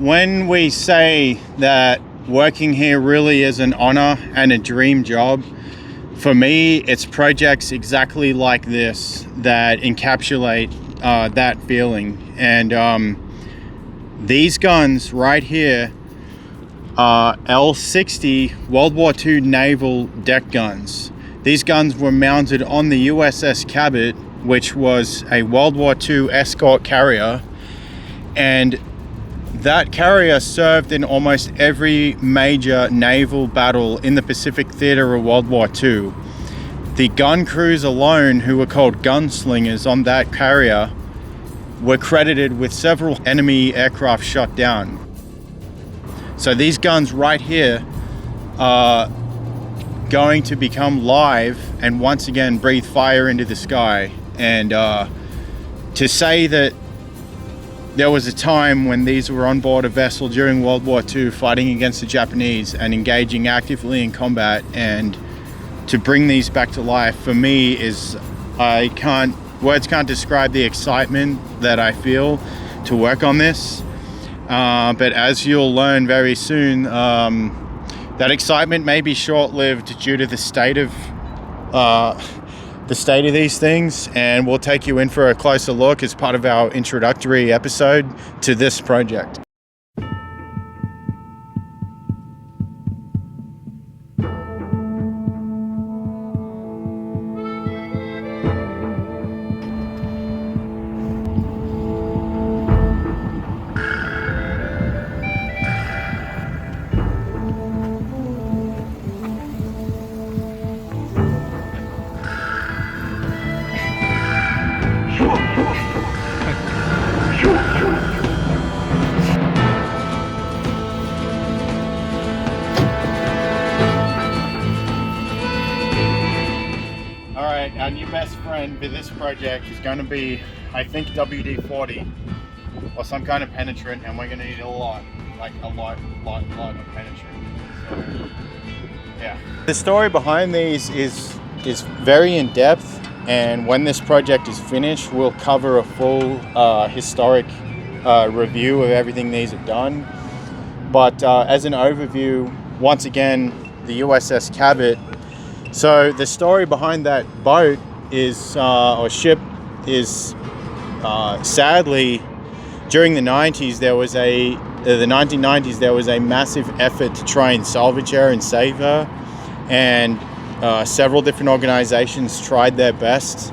when we say that working here really is an honor and a dream job, for me, it's projects exactly like this that encapsulate that feeling. And these guns right here are L-60 World War II naval deck guns. These guns were mounted on the USS Cabot, which was a World War II escort carrier, and that carrier served in almost every major naval battle in the Pacific theater of World War II. The gun crews alone, who were called gunslingers on that carrier, were credited with several enemy aircraft shot down. So these guns right here are going to become live and once again breathe fire into the sky. And to say that there was a time when these were on board a vessel during World War II fighting against the Japanese and engaging actively in combat, and to bring these back to life, for me, is words can't describe the excitement that I feel to work on this. But as you'll learn very soon, that excitement may be short-lived due to the state of these things, and we'll take you in for a closer look as part of our introductory episode to this project. Our new best friend for this project is going to be, I think, WD-40 or some kind of penetrant, and we're going to need a lot of penetrant. So, yeah. The story behind these is very in depth, and when this project is finished, we'll cover a full historic review of everything these have done. But as an overview, once again, the USS Cabot. So the story behind that boat is, or ship is, sadly, during the 1990s there was a massive effort to try and salvage her and save her, and several different organizations tried their best,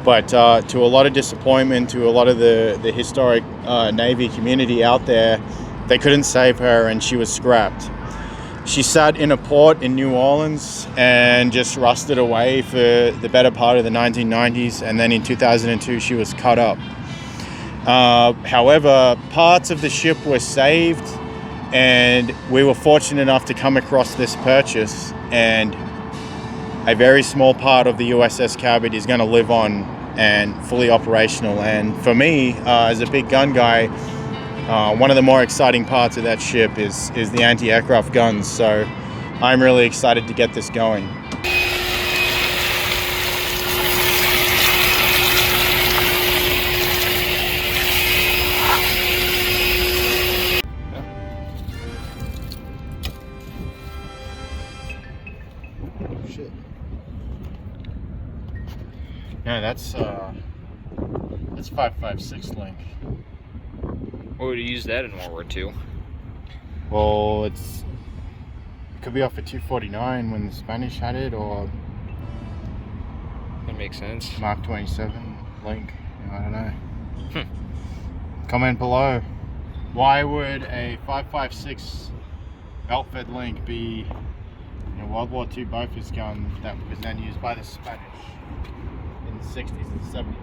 but to a lot of disappointment to a lot of the historic Navy community out there, they couldn't save her and she was scrapped. She sat in a port in New Orleans and just rusted away for the better part of the 1990s, and then in 2002 she was cut up. However, parts of the ship were saved, and we were fortunate enough to come across this purchase, and a very small part of the USS Cabot is going to live on and fully operational. And for me, as a big gun guy, one of the more exciting parts of that ship is the anti-aircraft guns, so I'm really excited to get this going. Oh, shit. No, that's 5.56 link. What would you use that in World War II? Well, it could be off a 249 when the Spanish had it, or That makes sense. Mark 27 link. I don't know. Comment below. Why would a 5.56 belt-fed link be a World War II Bofors gun that was then used by the Spanish in the 60s and 70s?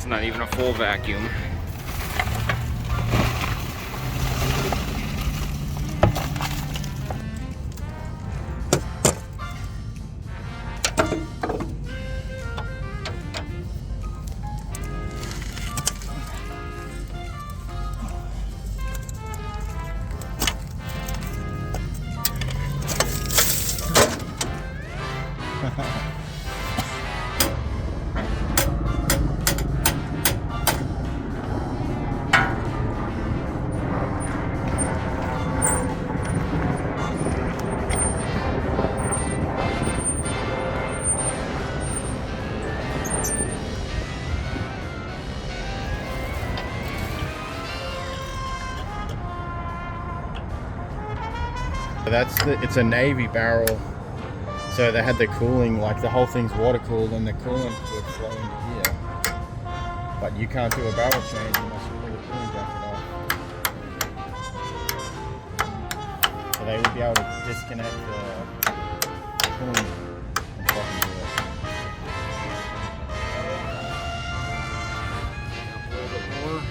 Not even a full vacuum. It's a Navy barrel. So they had the cooling, like the whole thing's water cooled and the coolant would flow into here. But you can't do a barrel change unless you pull the cooling jacket off. So they would be able to disconnect the cooling and fucking do it. A little bit more.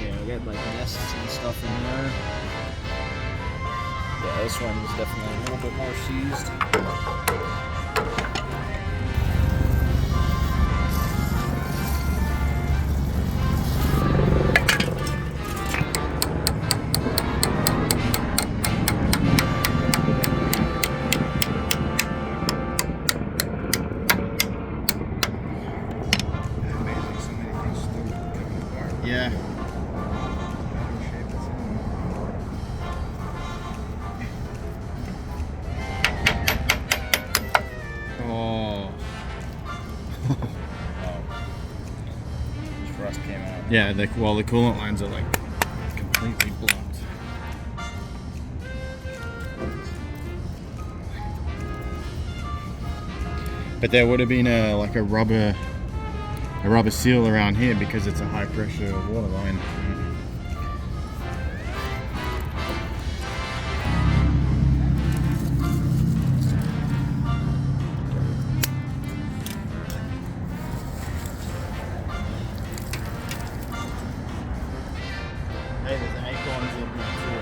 Yeah, we got like nests and stuff in there. Yeah, this one is definitely a little bit more seized. Yeah. Oh. This rust came out. Yeah, the coolant lines are like completely blocked. But there would have been a rubber seal around here because it's a high pressure water line. Hey, there's acorns in here too.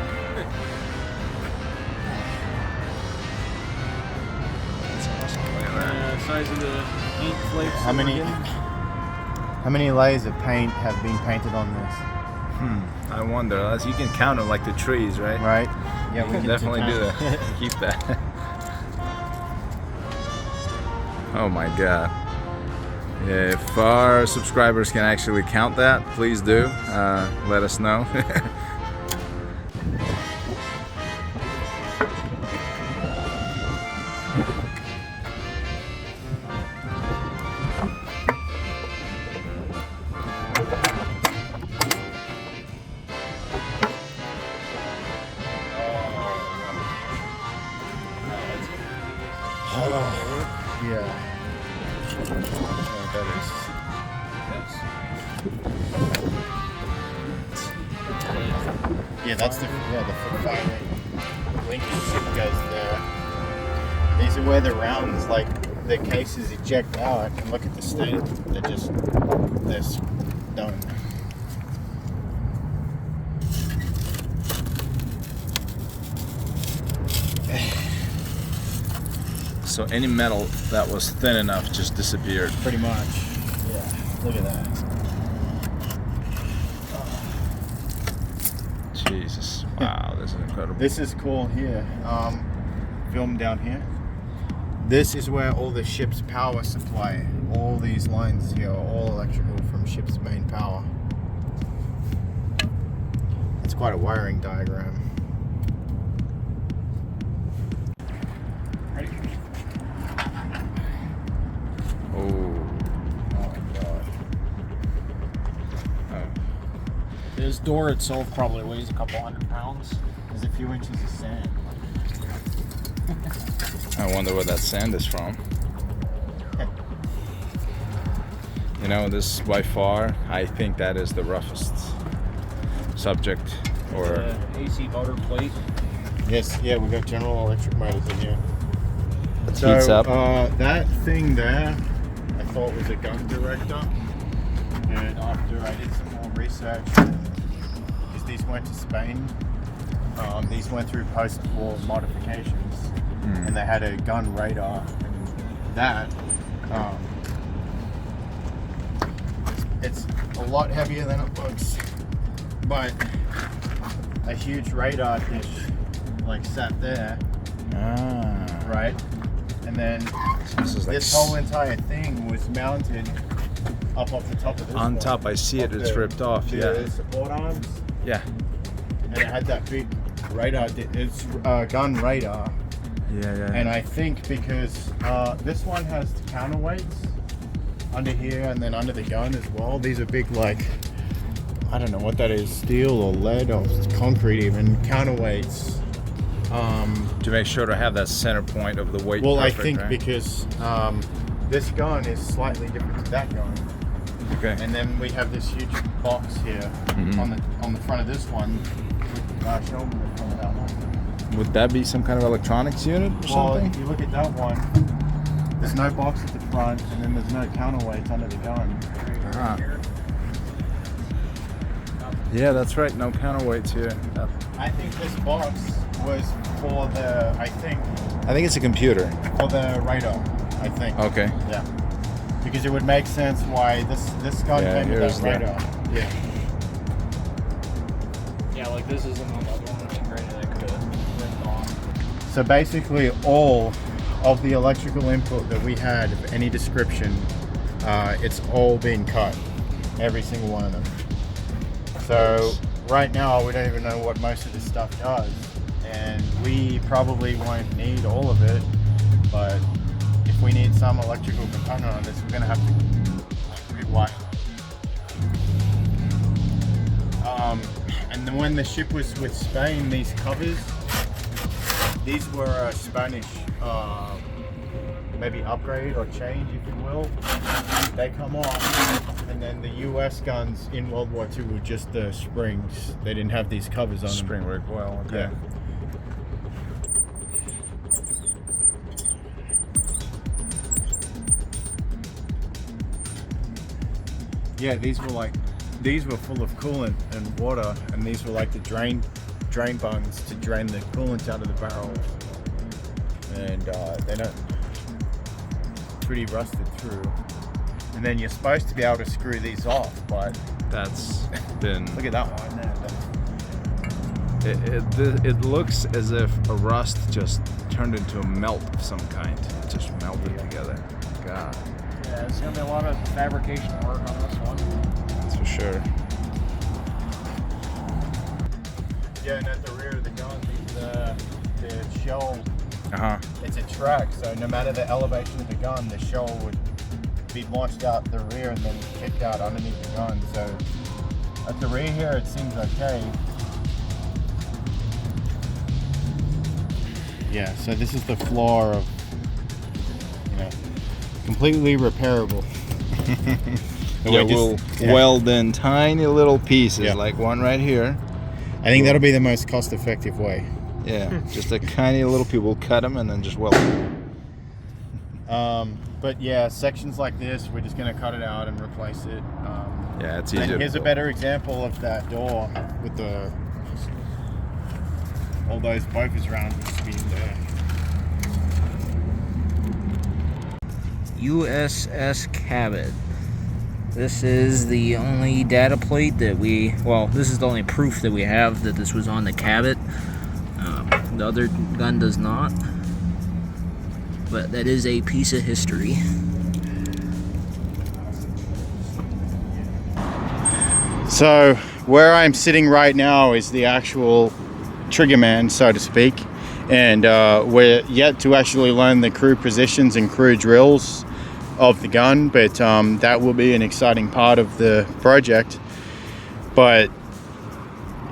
That's awesome. Look at that. Size of the ink flakes. How many layers of paint have been painted on this? I wonder. As you can count them like the trees, right? Right? Yeah, We can definitely do that. Keep that. Oh my god. If our subscribers can actually count that, please do. Let us know. Yeah. That Yeah, that's the firing linkage that goes there. These are where the rounds, like the cases eject out, and look at the state. They're done. So any metal that was thin enough just disappeared. Pretty much. Yeah. Look at that. Jesus. Wow, this is incredible. This is cool here. Film down here. This is where all the ship's power supply, all these lines here are all electrical from ship's main power. It's quite a wiring diagram. Oh. Oh my god. This door itself probably weighs a couple 100 pounds. There's a few inches of sand. I wonder where that sand is from. You know, this by far, I think that is the roughest subject. Or AC motor plate. Yes, yeah, we got General Electric motors in here. it heats up. That thing there, I thought was a gun director. And after I did some more research, because these went to Spain, these went through post-war modifications, and they had a gun radar. And that, it's a lot heavier than it looks, but a huge radar dish like sat there, right? And then this whole entire thing was mounted up off the top of this On one. top, I see it. It's ripped off. The Yeah. support arms. Yeah. And it had that big radar. It's gun radar. Yeah. And I think because this one has counterweights under here and then under the gun as well. These are big, like I don't know what that is, steel or lead or concrete even, counterweights. To make sure to have that center point of the weight. Well, perfect, I think right? because this gun is slightly different to that gun. Okay. And then we have this huge box here on the front of this one. Show them the front of that one. Would that be some kind of electronics unit or Well, something? if you look at that one, there's no box at the front, and then there's no counterweights under the gun. Ah. Yeah, that's right. No counterweights here. I think this box was for the, I think it's a computer. for the radar. I think. Okay. Yeah. Because it would make sense why this gun Yeah, came with here's that the- radar. Yeah. Yeah, like this isn't on the other one integrated. I could have ripped off. So basically, all of the electrical input that we had of any description, it's all been cut. Every single one of them. So right now, we don't even know what most of this stuff does, and we probably won't need all of it. But if we need some electrical component on this, we're going to have to rewire. And then when the ship was with Spain, these covers, these were Spanish, maybe upgrade or change, if you will. They come off, and then the U.S. guns in World War II were just the springs. They didn't have these covers on them. Spring work well. Okay. Yeah. Yeah, these were full of coolant and water, and these were like the drain bungs to drain the coolant out of the barrels. And they don't pretty rusted through. And then you're supposed to be able to screw these off, but That's been. look at that one there. It looks as if a rust just turned into a melt of some kind. It just melted together. God, Yeah, there's gonna be a lot of fabrication work on this one. that's for sure. Yeah, and at the rear of the gun, the shell, it's a track, so no matter the elevation of the gun, the shell would be launched out the rear and then kicked out underneath the gun. So at the rear here, it seems okay. Yeah, so this is the floor of, completely repairable. Yeah, we'll weld in tiny little pieces, Yeah. like one right here. I think that'll be the most cost-effective way. Yeah, just a tiny little piece. We'll cut them and then just weld them. But yeah, sections like this, we're just going to cut it out and replace it. Yeah, it's And easier. here's a better example of that door with all those Bofors rounds being there. USS Cabot. This is the only data plate that this is the only proof that we have that this was on the Cabot. The other gun does not. But that is a piece of history. So where I'm sitting right now is the actual trigger man, so to speak. And we're yet to actually learn the crew positions and crew drills of the gun, but that will be an exciting part of the project. But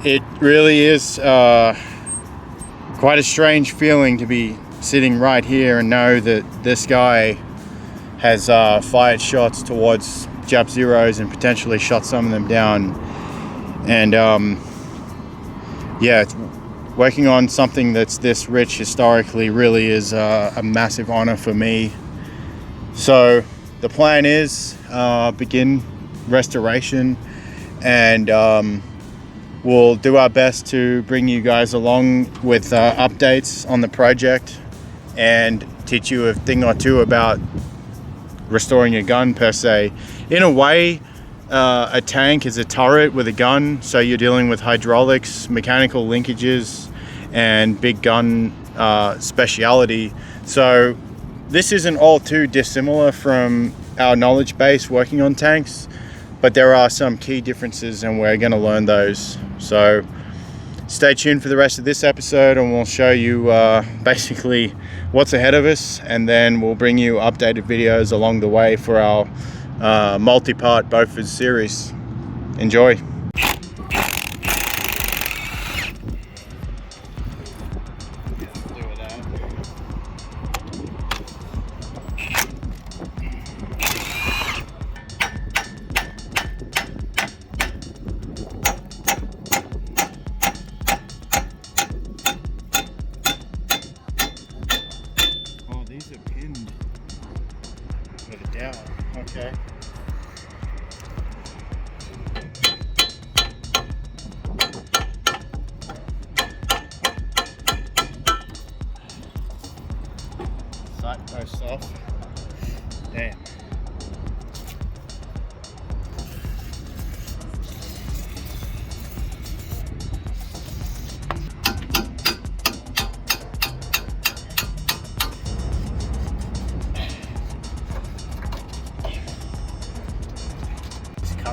it really is quite a strange feeling to be sitting right here and know that this guy has fired shots towards Jap Zeros and potentially shot some of them down. And yeah, working on something that's this rich historically really is a massive honor for me. So the plan is begin restoration, and we'll do our best to bring you guys along with updates on the project and teach you a thing or two about restoring a gun per se. In a way, a tank is a turret with a gun, so you're dealing with hydraulics, mechanical linkages, and big gun speciality. So this isn't all too dissimilar from our knowledge base working on tanks, but there are some key differences and we're going to learn those. So stay tuned for the rest of this episode and we'll show you basically what's ahead of us, and then we'll bring you updated videos along the way for our multi-part Bofors series. Enjoy.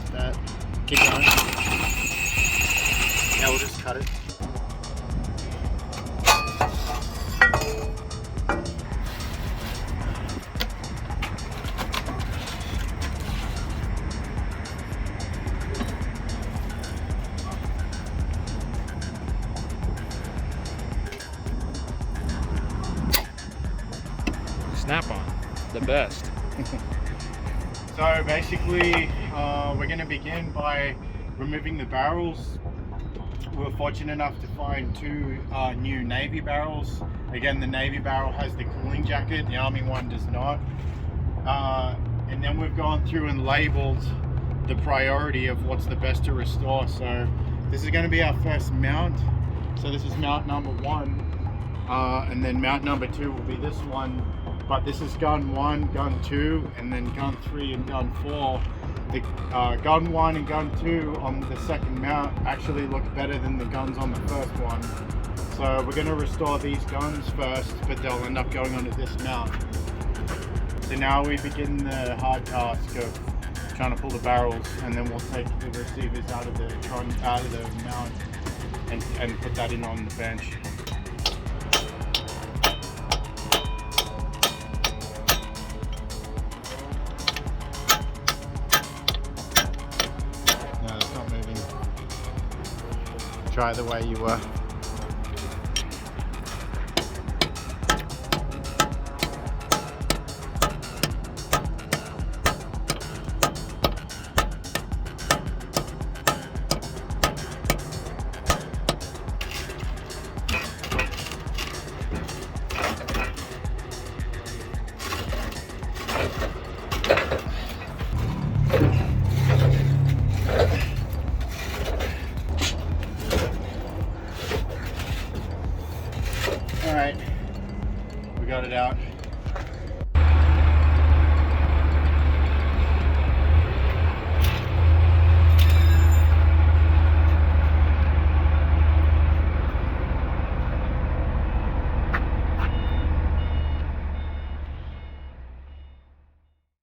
cut that. Keep going. Yeah, we'll just cut it. Snap-on, the best. So basically, we're going to begin by removing the barrels. We were fortunate enough to find two new Navy barrels. Again, the Navy barrel has the cooling jacket, the Army one does not. And then we've gone through and labeled the priority of what's the best to restore. So this is going to be our first mount. So this is mount number 1, and then mount number 2 will be this one. But this is gun 1, gun 2, and then gun 3 and gun 4. The gun 1 and gun 2 on the second mount actually look better than the guns on the first one. So we're going to restore these guns first, but they'll end up going onto this mount. So now we begin the hard task of trying to pull the barrels, and then we'll take the receivers out of the mount and put that in on the bench. No, it's not moving. Try the way you were.